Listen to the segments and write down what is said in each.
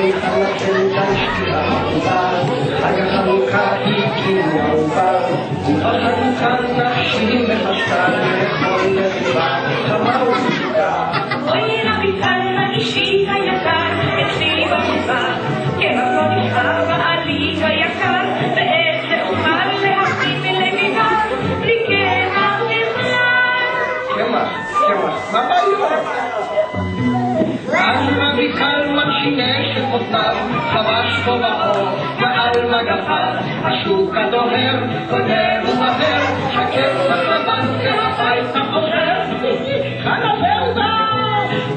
אוי חלקל תשקיע עובר, חג החנוכה הקים העובר, ובחנוכה נפשי מחשקה לכל נביבה, חמה וסוכה. אוי רביטל האישי היקר, אצלי במדבר, כמקום נשאר בעלי היקר, ואת זה אוכל להכין לביבה, בלי קמח בכלל. מה בעיה? אז רביטל מנשינש את מותניו, חבש פה באור, ועל מגפיו, השוק הדוהר, קונה ומהר, שקט בחלבן, והבית החוזר, חנה ורדה!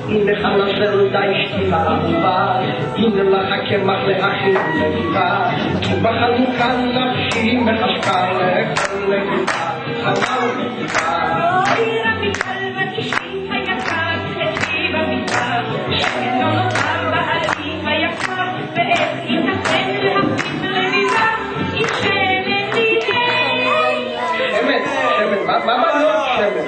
הנה חנה ורדה אשתי האהובה, הנה לך הקמח להכין לביבה, ובחנוכה נפשי מחשקה לכל לביבה, חנה ורדה. אוי רביטל האישי היקר, אצלי במדבר, שלא נותר בעלי היקר, ואת ייתכן להכין לביבה, עם שמן לילי. שמן, מה לא שמן?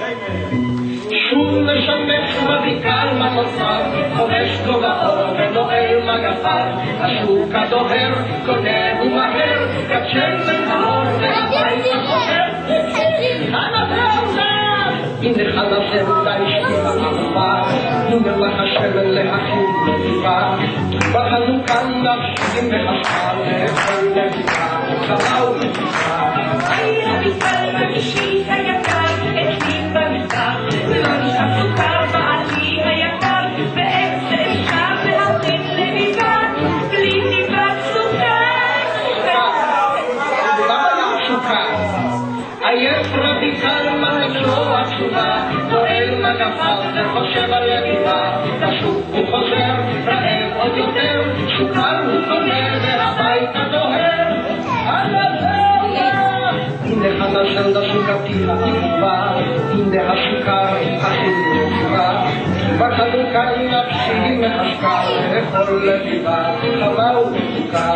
שוב משמש רביטל מנוציו, חובש לו באור ונועל מגפיו, השוק הדוהר, קונה ומהר, כד שמן האור והבית החוזר, חנה ורדה! הנה חנה ורדה אשתי האהובה, הנה לך השמן להכין לביבה, בחנוכה נפשי מחשקה לכל לביבה, חמה וסוכה. אוי רביטל האישי היקר, אצלי במדבר, לא נשאר סוכר בעלי היקר, ואיך זה אפשר להכין לביבה, בלי טיפת סוכר. למה סוכר? עייף רביטל מנשו עצובה, נועל מגפיו וחושב על לביבה, לשוק הוא חוזר, רעב עוד יותר, סוכר הוא קונה והבית הדוהר, חנה ורדה! הנה חנה ורדה סוכרתי האהובה, הנה הסוכר הכי לביבה, בחנוכה נפשי מחשקה לכל לביבה, חמה וסוכה.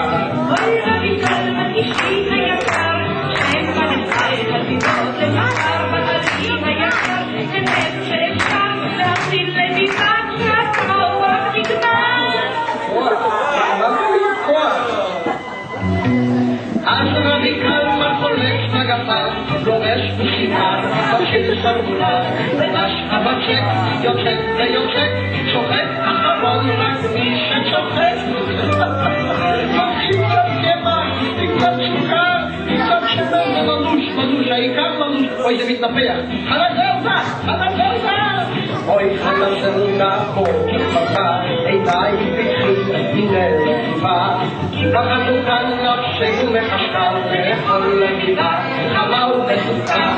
אוי רביטל האישי היקר, שם בנפל הביבות למחר בעלי היקר, באמת שאפשר להכין לביבה קצת כוח נגמר. מה זה כוח? אז רביטל מחולק מגפיו, גורש בסימן, מתחיל סרגוליו, ונש הבצק, יוצק ויוצק, צוחק אחרון רק מי שצוחק. לוקחים קצת קמח, קצת סוכר, קצת שמן ומלוש, העיקר מלוש, אוי זה מתנפח, חנה ורדה! אוי חנה ורדה, כה כפפה, עיניי פתחים, הנה לביבה, בחנוכה נפשי מחשקה לכל לביבה, חמה וסוכה.